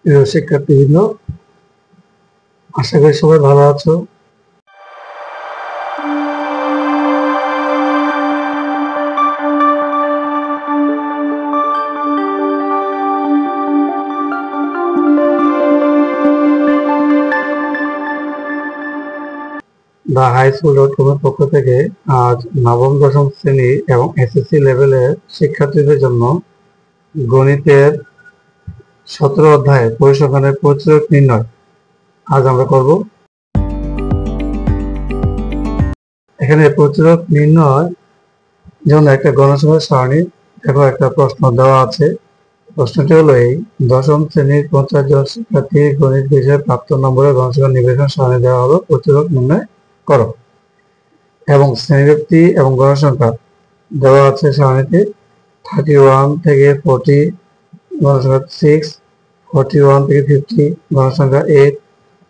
প্রিয় শিক্ষার্থীবৃন্দ, আশা করি সবাই ভালো আছো। দ্য highschool.com এর পক্ষ থেকে আজ নবম দশম শ্রেণী এবং এসএসসি লেভেলের শিক্ষার্থীদের জন্য গণিতের 17 অধ্যায়ে পরিসংখ্যানের প্রচুরক নির্ণয় আজ আমরা করব। এখানে প্রচুরক নির্ণয় জন্য একটা গণসংখ্যার সারণী দেখো একটা প্রশ্ন দেওয়া আছে। প্রশ্নটি হলো এই: দশম শ্রেণীর 50 জন শিক্ষার্থীর গণিত বিষয়ে প্রাপ্ত নম্বরের গণসংখ্যা নির্বাচন সারণী দেওয়া হলো, প্রচুরক নির্ণয় করো। এবং শ্রেণীব্যক্তি এবং গণসংখ্যা দেওয়া আছে সারণীতে। 31 থেকে 40 গণসংখ্যা 6, 41 থেকে 50 গণসংখ্যা 8,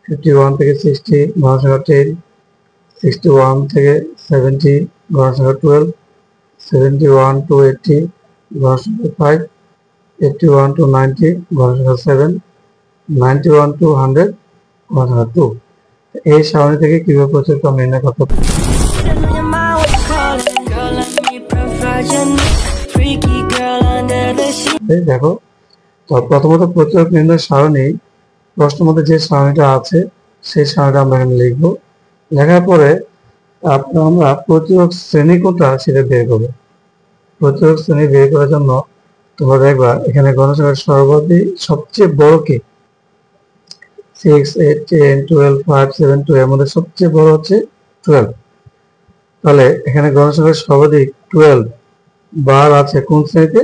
51 থেকে 60 গণসংখ্যা 10, 61 থেকে 70 গণসংখ্যা 12, 71 to 80 গণসংখ্যা 5, 81 to 90 গণসংখ্যা 7, 91 to 100 গণসংখ্যা 2। এই সারণী থেকে কিভাবে প্রচুরক্রম নির্ণয় করতে পারি? দেখো, তো প্রথমত প্রচুরক নির্ণয় সারণী, প্রশ্নের মধ্যে যে সারণীটা আছে সেই সারণীটা আমরা এখানে লিখবো। লেখার পরে আমরা প্রচুরক শ্রেণী কোনটা সেটা বের করবো। প্রচুরক শ্রেণী বের করার জন্য তোমরা দেখবা এখানে গণসংখ্যার সর্বাধিক সবচেয়ে বড় কে 6, 8, 10, 12, 5, 7, 2 এর মধ্যে সবচেয়ে বড় হচ্ছে 12। তাহলে এখানে গণসংখ্যার সর্বাধিক 12 বার আছে কোন শ্রেণীতে?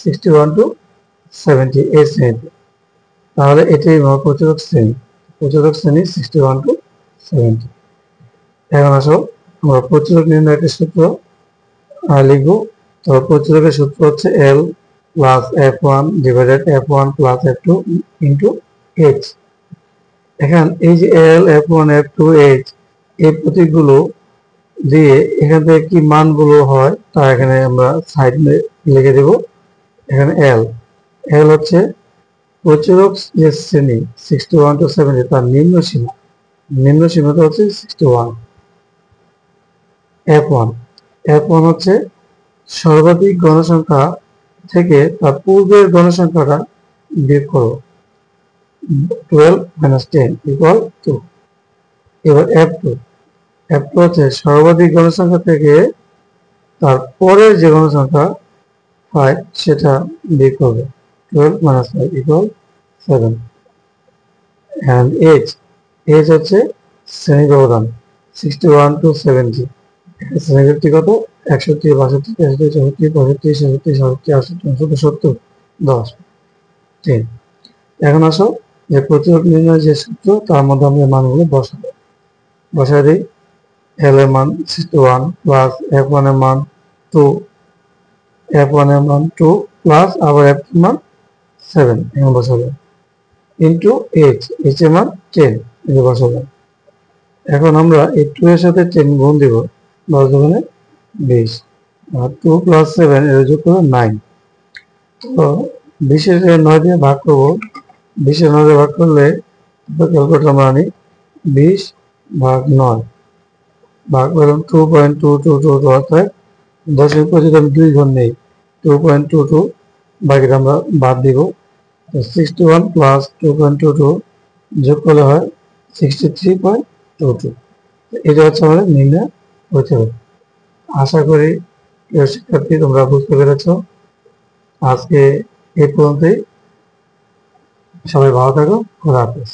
61 to 70 এই শ্রেণীতে। তাহলে এটাই প্রচুরক শ্রেণী। প্রচুরক শ্রেণী 61 to 70। এখন আসো আমরা প্রচুরক নির্ণয়ের একটা সূত্র লিখবো। তো প্রচুরকের সূত্র হচ্ছে L plus F1 divided F1 plus F2 into H। এখন এই যে L, F1, F2, H এই প্রতীকগুলো দিয়ে এখান থেকে কি মানগুলো হয় তা এখানে আমরা সাইডে লিখে দেব। এখানে L হচ্ছে প্রচুরক যে শ্রেণী 61 to 70 তার নিম্ন সীমা, নিম্ন সীমাটা হচ্ছে 61। F1 হচ্ছে সর্বাধিক গণসংখ্যা থেকে তার পূর্বের গণসংখ্যাটা বিয়োগ করো, 12 minus 10 equal 2। এবার F2 হচ্ছে সর্বাধিক গণসংখ্যা থেকে তার পরের যে গণসংখ্যা 5 সেটা বিয়োগ করবে, 12 minus 5 equal 7। and H হচ্ছে শ্রেণী ব্যবধান 61 to 70। শ্রেণী ব্যক্তিগত 61, 62, 63, 64, 65, 66, 67, 68, 69, 70, 10, 10। এখন আসো যে প্রচুরক নির্ণয় যে সূত্র তার মধ্যে আমরা মানগুলো বসাই দিই। L এর মান 61 প্লাস F1 এর মান 2, F1 এর মান 2 প্লাস আবার F2 এর মান 7 এখানে বসাবো ইন্টু H এর মান 10 এখানে বসাবো। এখন আমরা এই 2 এর সাথে 10 গুণ দিব, 10 দুগুণে 20 আর 2 প্লাস 7 এর যোগ করব 9। তো 20 এর 9 দিয়ে ভাগ করব, 20 এর 9 দিয়ে ভাগ করলে ক্যালকুলেটর আমরা আনি 20 ভাগ 9 ভাগ করলাম 2.222 অর্থাৎ 10 এর উপর যদি আমি 2 ঘর নেই 2.22 বাকিটা আমরা বাদ দিব। 61 প্লাস 2.22 যোগ করলে হয় 63.22। এটা হচ্ছে আমাদের নির্ণয় হতে হবে। আশা করি প্রিয় শিক্ষার্থী তোমরা বুঝতে পেরেছ। আজকে এই পর্যন্তই, সবাই ভালো থাকো, খোদা হাফেজ।